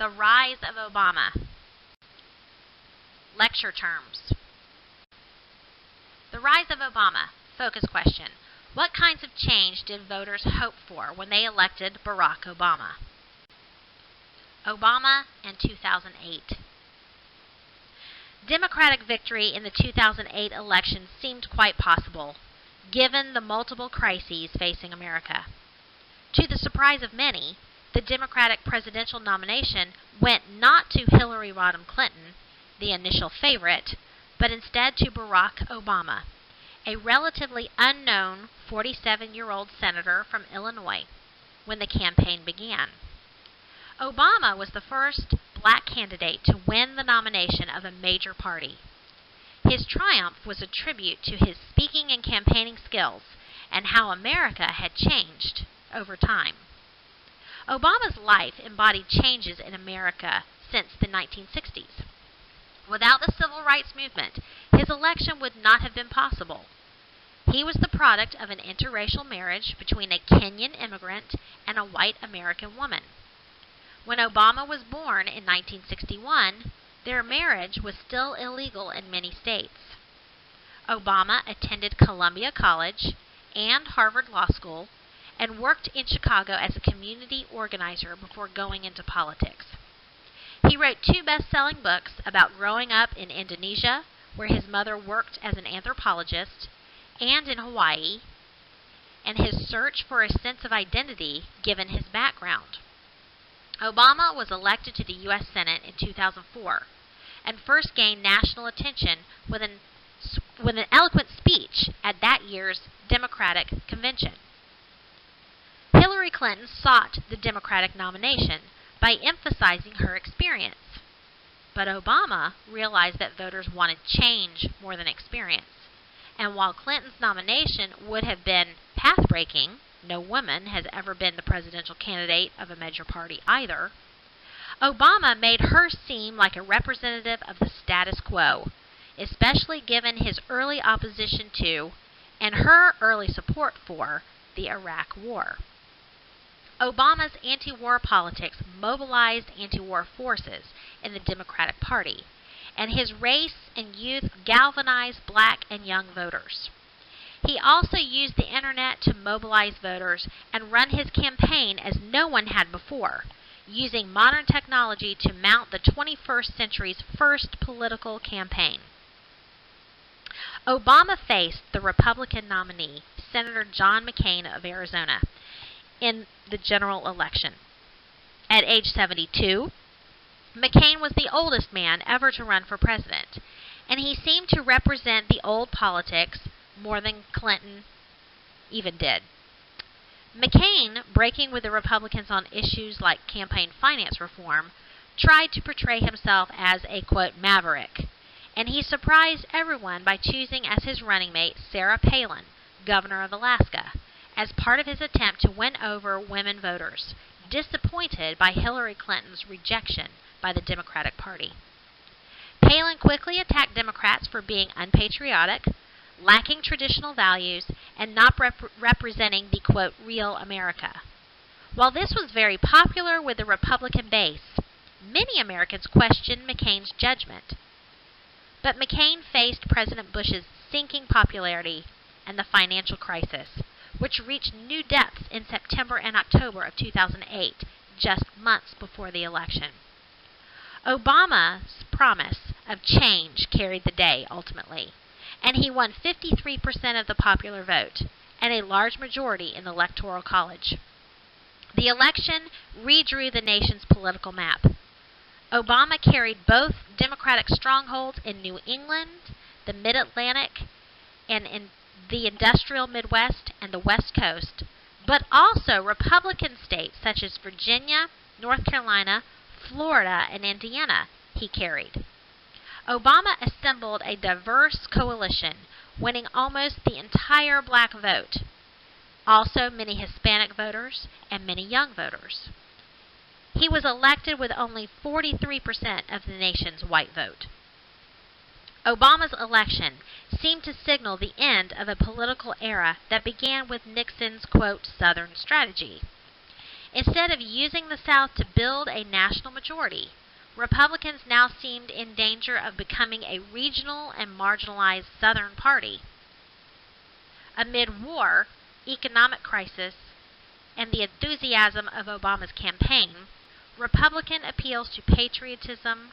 The rise of Obama. Lecture terms. The rise of Obama. Focus question. What kinds of change did voters hope for when they elected Barack Obama? Obama and 2008. Democratic victory in the 2008 election seemed quite possible, given the multiple crises facing America. To the surprise of many, the Democratic presidential nomination went not to Hillary Rodham Clinton, the initial favorite, but instead to Barack Obama, a relatively unknown 47-year-old senator from Illinois, when the campaign began. Obama was the first black candidate to win the nomination of a major party. His triumph was a tribute to his speaking and campaigning skills and how America had changed over time. Obama's life embodied changes in America since the 1960s. Without the civil rights movement, his election would not have been possible. He was the product of an interracial marriage between a Kenyan immigrant and a white American woman. When Obama was born in 1961, their marriage was still illegal in many states. Obama attended Columbia College and Harvard Law School and worked in Chicago as a community organizer before going into politics. He wrote 2 best-selling books about growing up in Indonesia, where his mother worked as an anthropologist, and in Hawaii, and his search for a sense of identity given his background. Obama was elected to the U.S. Senate in 2004 and first gained national attention with an eloquent speech at that year's Democratic convention. Hillary Clinton sought the Democratic nomination by emphasizing her experience, but Obama realized that voters wanted change more than experience, and while Clinton's nomination would have been path-breaking, no woman has ever been the presidential candidate of a major party either, Obama made her seem like a representative of the status quo, especially given his early opposition to, and her early support for, the Iraq War. Obama's anti-war politics mobilized anti-war forces in the Democratic Party, and his race and youth galvanized black and young voters. He also used the internet to mobilize voters and run his campaign as no one had before, using modern technology to mount the 21st century's first political campaign. Obama faced the Republican nominee, Senator John McCain of Arizona, in the general election. At age 72, McCain was the oldest man ever to run for president, and he seemed to represent the old politics more than Clinton even did. McCain, breaking with the Republicans on issues like campaign finance reform, tried to portray himself as a, quote, maverick, and he surprised everyone by choosing as his running mate Sarah Palin, governor of Alaska, as part of his attempt to win over women voters, disappointed by Hillary Clinton's rejection by the Democratic Party. Palin quickly attacked Democrats for being unpatriotic, lacking traditional values, and not representing the, quote, real America. While this was very popular with the Republican base, many Americans questioned McCain's judgment. But McCain faced President Bush's sinking popularity and the financial crisis, which reached new depths in September and October of 2008, just months before the election. Obama's promise of change carried the day ultimately, and he won 53% of the popular vote and a large majority in the Electoral College. The election redrew the nation's political map. Obama carried both Democratic strongholds in New England, the Mid-Atlantic, and in the industrial Midwest and the West Coast, but also Republican states such as Virginia, North Carolina, Florida, and Indiana he carried. Obama assembled a diverse coalition, winning almost the entire black vote, also many Hispanic voters and many young voters. He was elected with only 43% of the nation's white vote. Obama's election seemed to signal the end of a political era that began with Nixon's, quote, Southern strategy. Instead of using the South to build a national majority, Republicans now seemed in danger of becoming a regional and marginalized Southern party. Amid war, economic crisis, and the enthusiasm of Obama's campaign, Republican appeals to patriotism,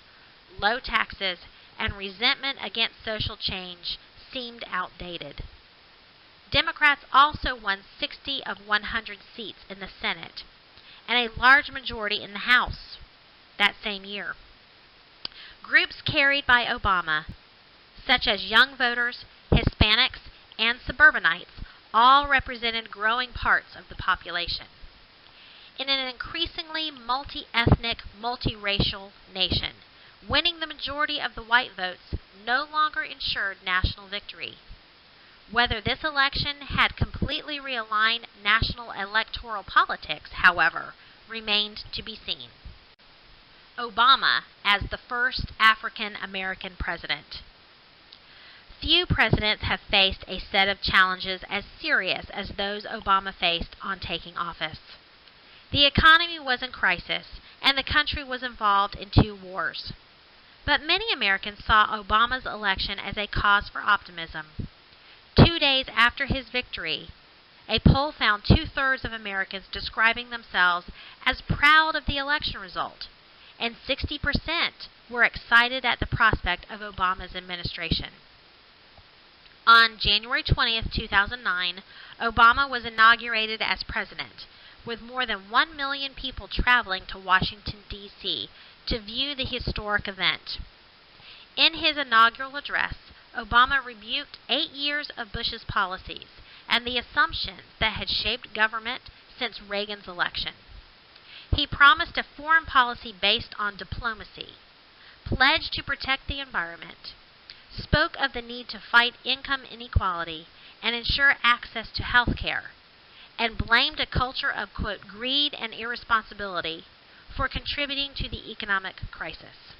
low taxes, and resentment against social change seemed outdated. Democrats also won 60 of 100 seats in the Senate and a large majority in the House that same year. Groups carried by Obama, such as young voters, Hispanics, and suburbanites, all represented growing parts of the population. In an increasingly multi-ethnic, multiracial nation, winning the majority of the white votes no longer ensured national victory. Whether this election had completely realigned national electoral politics, however, remained to be seen. Obama as the first African American president. Few presidents have faced a set of challenges as serious as those Obama faced on taking office. The economy was in crisis, and the country was involved in 2 wars. But many Americans saw Obama's election as a cause for optimism. 2 days after his victory, a poll found 2/3 of Americans describing themselves as proud of the election result, and 60% were excited at the prospect of Obama's administration. On January 20th, 2009, Obama was inaugurated as president, with more than 1 million people traveling to Washington, D.C. to view the historic event. In his inaugural address, Obama rebuked 8 years of Bush's policies and the assumptions that had shaped government since Reagan's election. He promised a foreign policy based on diplomacy, pledged to protect the environment, spoke of the need to fight income inequality and ensure access to health care, and blamed a culture of, quote, greed and irresponsibility for contributing to the economic crisis.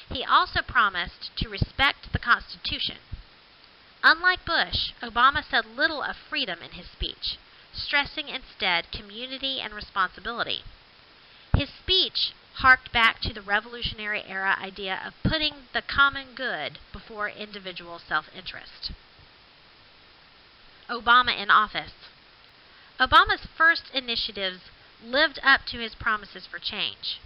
He also promised to respect the Constitution. Unlike Bush, Obama said little of freedom in his speech, stressing instead community and responsibility. His speech harked back to the Revolutionary Era idea of putting the common good before individual self-interest. Obama in office. Obama's first initiatives lived up to his promises for change.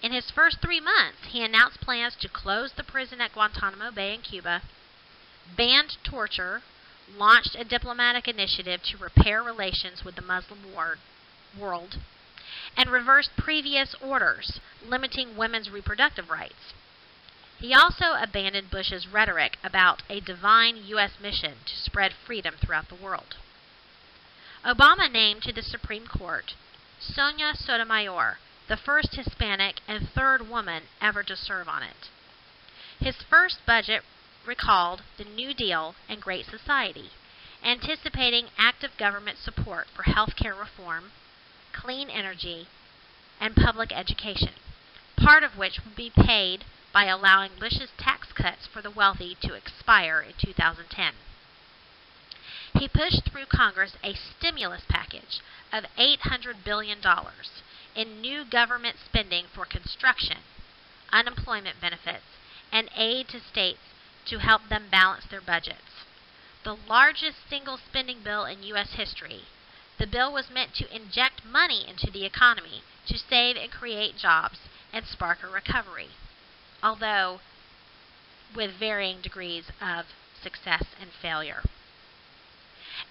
In his first 3 months, he announced plans to close the prison at Guantanamo Bay in Cuba, banned torture, launched a diplomatic initiative to repair relations with the Muslim world, and reversed previous orders limiting women's reproductive rights. He also abandoned Bush's rhetoric about a divine U.S. mission to spread freedom throughout the world. Obama named to the Supreme Court Sonia Sotomayor, the first Hispanic and 3rd woman ever to serve on it. His first budget recalled the New Deal and Great Society, anticipating active government support for health care reform, clean energy, and public education, part of which would be paid by allowing Bush's tax cuts for the wealthy to expire in 2010. He pushed through Congress a stimulus package of $800 billion in new government spending for construction, unemployment benefits, and aid to states to help them balance their budgets. The largest single spending bill in U.S. history, the bill was meant to inject money into the economy to save and create jobs and spark a recovery, although with varying degrees of success and failure.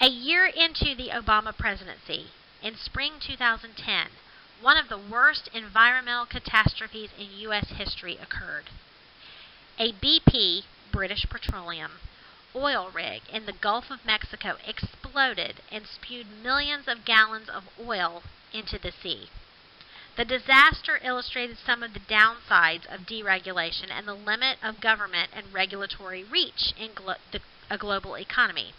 A year into the Obama presidency, in spring 2010, one of the worst environmental catastrophes in U.S. history occurred. A BP, British Petroleum, oil rig in the Gulf of Mexico exploded and spewed millions of gallons of oil into the sea. The disaster illustrated some of the downsides of deregulation and the limit of government and regulatory reach in a global economy.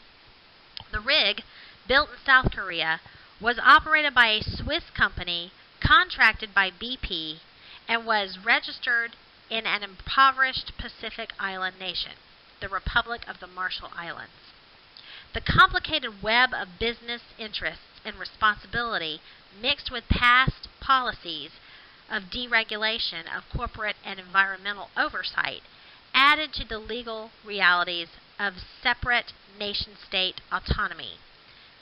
The rig, built in South Korea, was operated by a Swiss company contracted by BP and was registered in an impoverished Pacific island nation, the Republic of the Marshall Islands. The complicated web of business interests and responsibility mixed with past policies of deregulation of corporate and environmental oversight added to the legal realities of separate nation-state autonomy.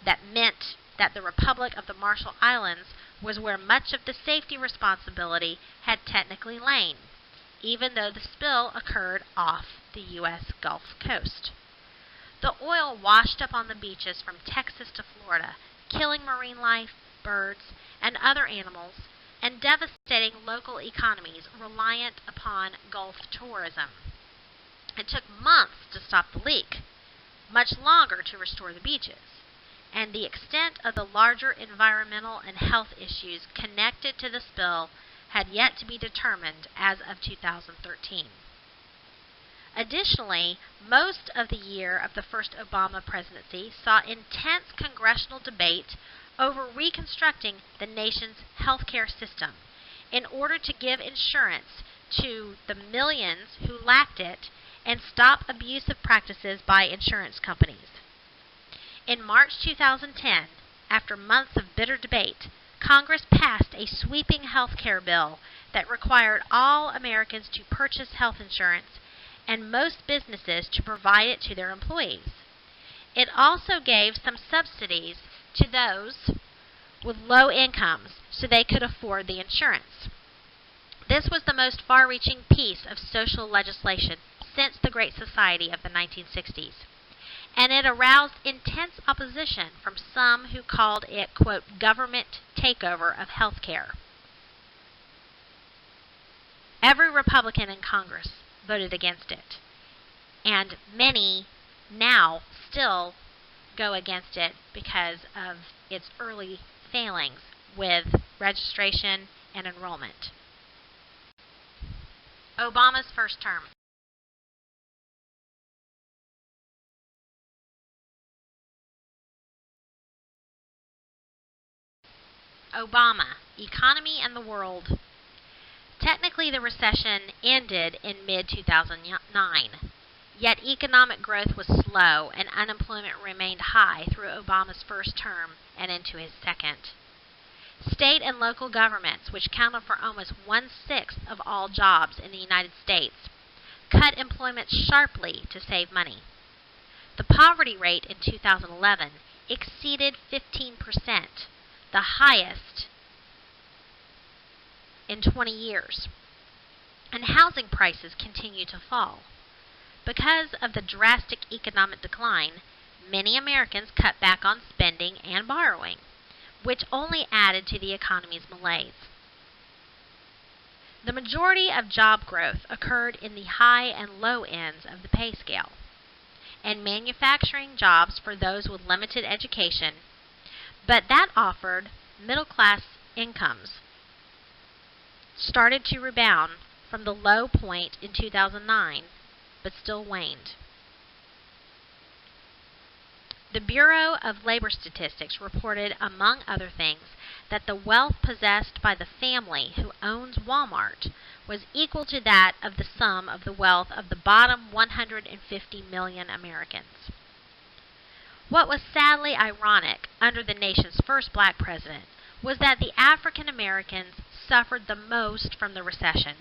That meant that the Republic of the Marshall Islands was where much of the safety responsibility had technically lain, even though the spill occurred off the U.S. Gulf Coast. The oil washed up on the beaches from Texas to Florida, killing marine life, birds, and other animals, and devastating local economies reliant upon Gulf tourism. It took months to stop the leak, much longer to restore the beaches, and the extent of the larger environmental and health issues connected to the spill had yet to be determined as of 2013. Additionally, most of the year of the first Obama presidency saw intense congressional debate over reconstructing the nation's healthcare system in order to give insurance to the millions who lacked it and stop abusive practices by insurance companies. In March 2010, after months of bitter debate, Congress passed a sweeping health care bill that required all Americans to purchase health insurance and most businesses to provide it to their employees. It also gave some subsidies to those with low incomes so they could afford the insurance. This was the most far-reaching piece of social legislation since the Great Society of the 1960s, and it aroused intense opposition from some who called it, quote, government takeover of health care. Every Republican in Congress voted against it, and many now still go against it because of its early failings with registration and enrollment. Obama's first term. Obama, Economy and the World. Technically, the recession ended in mid-2009, yet economic growth was slow and unemployment remained high through Obama's first term and into his second. State and local governments, which counted for almost 1/6 of all jobs in the United States, cut employment sharply to save money. The poverty rate in 2011 exceeded 15%, the highest in 20 years, and housing prices continue to fall. Because of the drastic economic decline, many Americans cut back on spending and borrowing, which only added to the economy's malaise. The majority of job growth occurred in the high and low ends of the pay scale, and manufacturing jobs for those with limited education, but that offered middle-class incomes started to rebound from the low point in 2009, but still waned. The Bureau of Labor Statistics reported, among other things, that the wealth possessed by the family who owns Walmart was equal to that of the sum of the wealth of the bottom 150 million Americans. What was sadly ironic under the nation's first black president was that the African Americans suffered the most from the recession.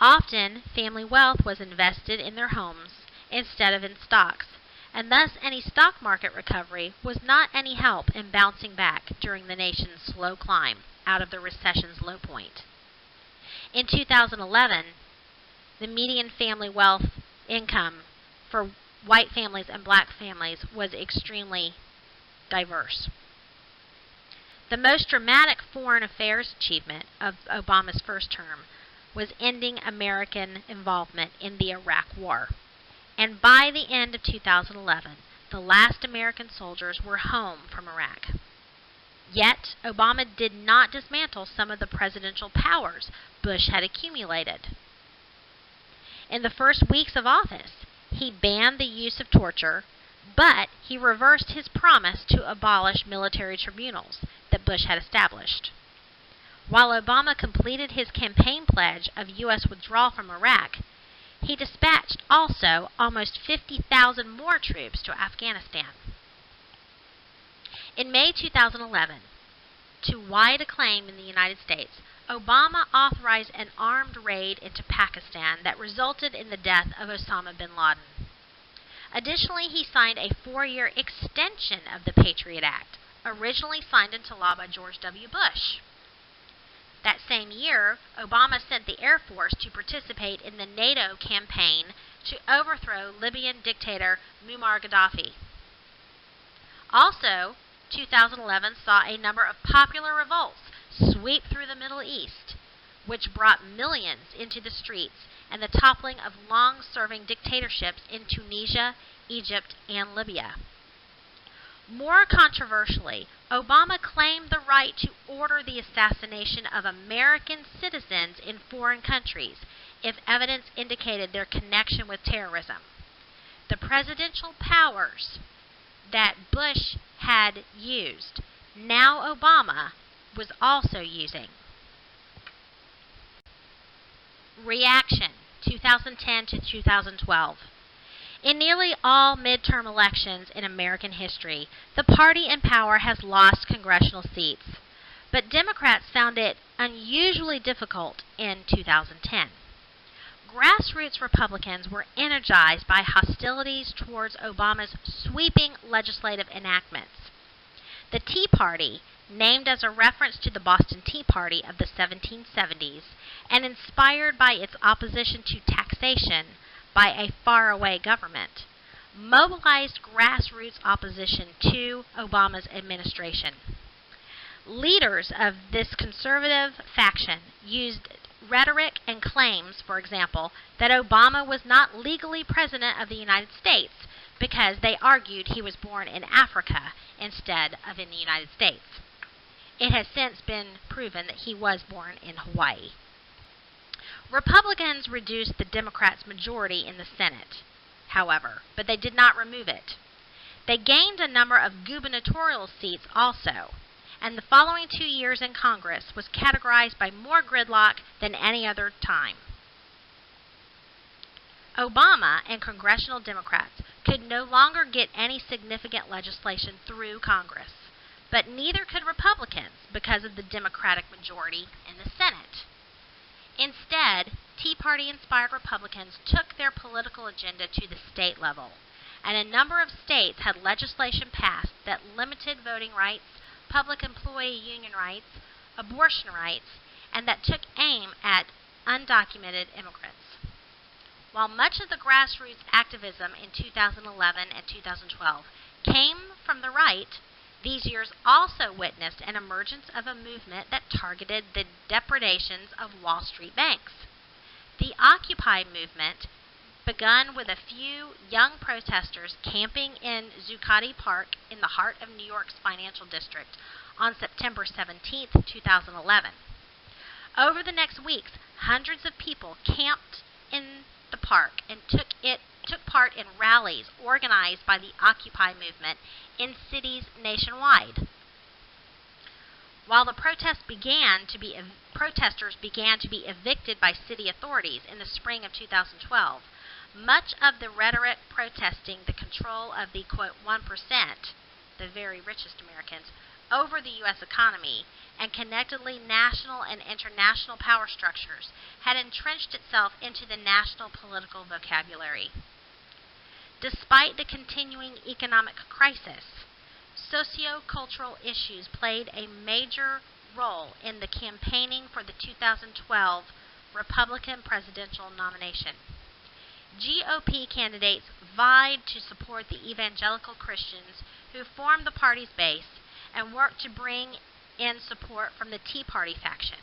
Often, family wealth was invested in their homes instead of in stocks, and thus any stock market recovery was not any help in bouncing back during the nation's slow climb out of the recession's low point. In 2011, the median family wealth income for white families and black families was extremely diverse. The most dramatic foreign affairs achievement of Obama's first term was ending American involvement in the Iraq War. And by the end of 2011, the last American soldiers were home from Iraq. Yet, Obama did not dismantle some of the presidential powers Bush had accumulated. In the first weeks of office, he banned the use of torture, but he reversed his promise to abolish military tribunals that Bush had established. While Obama completed his campaign pledge of U.S. withdrawal from Iraq, he dispatched also almost 50,000 more troops to Afghanistan. In May 2011, to wide acclaim in the United States, Obama authorized an armed raid into Pakistan that resulted in the death of Osama bin Laden. Additionally, he signed a 4-year extension of the Patriot Act, originally signed into law by George W. Bush. That same year, Obama sent the Air Force to participate in the NATO campaign to overthrow Libyan dictator Muammar Gaddafi. Also, 2011 saw a number of popular revolts sweep through the Middle East, which brought millions into the streets and the toppling of long-serving dictatorships in Tunisia, Egypt, and Libya. More controversially, Obama claimed the right to order the assassination of American citizens in foreign countries if evidence indicated their connection with terrorism. The presidential powers that Bush had used, now Obama was also using. Reaction, 2010 to 2012. In nearly all midterm elections in American history, the party in power has lost congressional seats, but Democrats found it unusually difficult in 2010. Grassroots Republicans were energized by hostilities towards Obama's sweeping legislative enactments. The Tea Party, named as a reference to the Boston Tea Party of the 1770s and inspired by its opposition to taxation by a faraway government, mobilized grassroots opposition to Obama's administration. Leaders of this conservative faction used rhetoric and claims, for example, that Obama was not legally president of the United States because they argued he was born in Africa instead of in the United States. It has since been proven that he was born in Hawaii. Republicans reduced the Democrats' majority in the Senate, however, but they did not remove it. They gained a number of gubernatorial seats also, and the following 2 years in Congress was categorized by more gridlock than any other time. Obama and congressional Democrats could no longer get any significant legislation through Congress, but neither could Republicans because of the Democratic majority in the Senate. Instead, Tea Party-inspired Republicans took their political agenda to the state level, and a number of states had legislation passed that limited voting rights, public employee union rights, abortion rights, and that took aim at undocumented immigrants. While much of the grassroots activism in 2011 and 2012 came from the right, these years also witnessed an emergence of a movement that targeted the depredations of Wall Street banks. The Occupy movement begun with a few young protesters camping in Zuccotti Park in the heart of New York's financial district on September 17, 2011. Over the next weeks, hundreds of people camped in the park and took part in rallies organized by the Occupy movement in cities nationwide. While the protesters began to be evicted by city authorities in the spring of 2012, much of the rhetoric protesting the control of the, quote, 1%, the very richest Americans, over the U.S. economy and connectedly national and international power structures had entrenched itself into the national political vocabulary. Despite the continuing economic crisis, socio-cultural issues played a major role in the campaigning for the 2012 Republican presidential nomination. GOP candidates vied to support the evangelical Christians who formed the party's base and worked to bring in support from the Tea Party faction.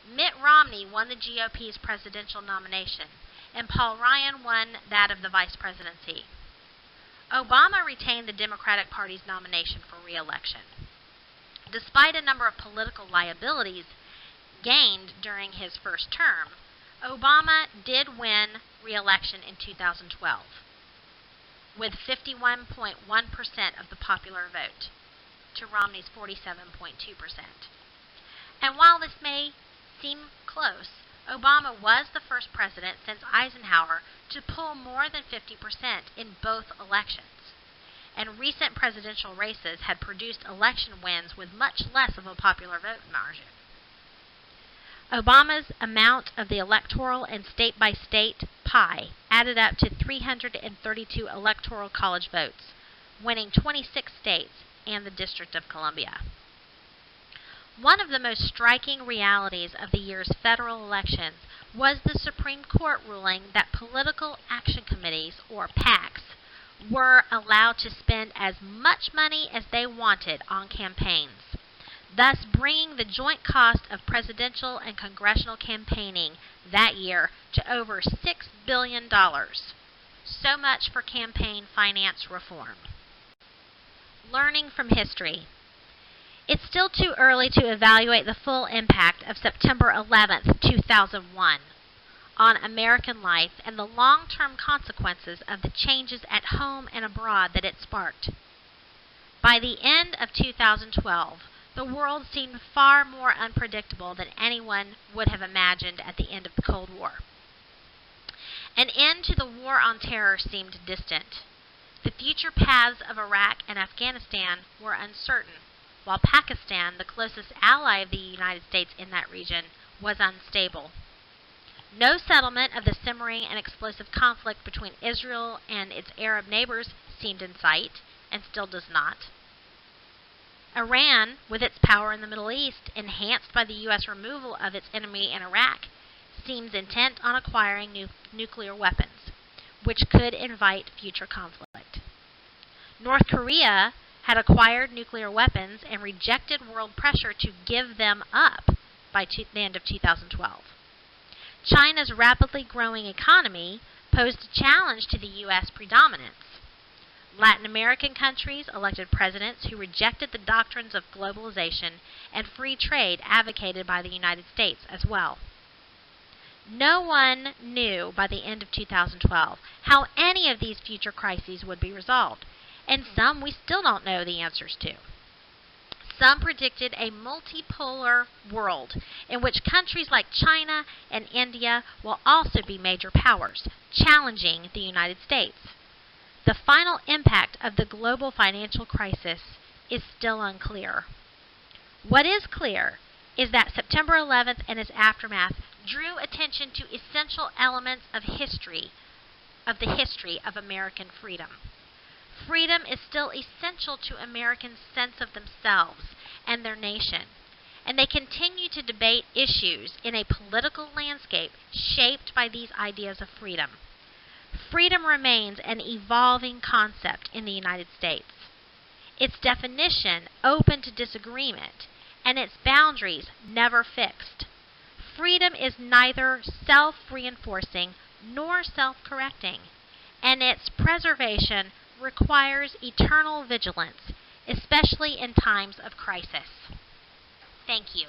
Mitt Romney won the GOP's presidential nomination, and Paul Ryan won that of the vice presidency. Obama retained the Democratic Party's nomination for re-election. Despite a number of political liabilities gained during his first term, Obama did win re-election in 2012 with 51.1% of the popular vote to Romney's 47.2%. And while this may seem close, Obama was the first president since Eisenhower to pull more than 50% in both elections. and recent presidential races had produced election wins with much less of a popular vote margin. Obama's amount of the electoral and state-by-state pie added up to 332 electoral college votes, winning 26 states and the District of Columbia. One of the most striking realities of the year's federal elections was the Supreme Court ruling that political action committees, or PACs, were allowed to spend as much money as they wanted on campaigns, thus bringing the joint cost of presidential and congressional campaigning that year to over $6 billion. So much for campaign finance reform. Learning from history. It's still too early to evaluate the full impact of September 11, 2001 on American life and the long-term consequences of the changes at home and abroad that it sparked. By the end of 2012, the world seemed far more unpredictable than anyone would have imagined at the end of the Cold War. An end to the war on terror seemed distant. The future paths of Iraq and Afghanistan were uncertain, while Pakistan, the closest ally of the United States in that region, was unstable. No settlement of the simmering and explosive conflict between Israel and its Arab neighbors seemed in sight, and still does not. Iran, with its power in the Middle East, enhanced by the U.S. removal of its enemy in Iraq, seems intent on acquiring nuclear weapons, which could invite future conflict. North Korea had acquired nuclear weapons and rejected world pressure to give them up by the end of 2012. China's rapidly growing economy posed a challenge to the U.S. predominance. Latin American countries elected presidents who rejected the doctrines of globalization and free trade advocated by the United States as well. No one knew by the end of 2012 how any of these future crises would be resolved, and some we still don't know the answers to. Some predicted a multipolar world in which countries like China and India will also be major powers, challenging the United States. The final impact of the global financial crisis is still unclear. What is clear is that September 11th and its aftermath drew attention to essential elements of the history of American freedom. Freedom is still essential to Americans' sense of themselves and their nation, and they continue to debate issues in a political landscape shaped by these ideas of freedom. Freedom remains an evolving concept in the United States. Its definition open to disagreement, and its boundaries never fixed. Freedom is neither self-reinforcing nor self-correcting, and its preservation requires eternal vigilance, especially in times of crisis. Thank you.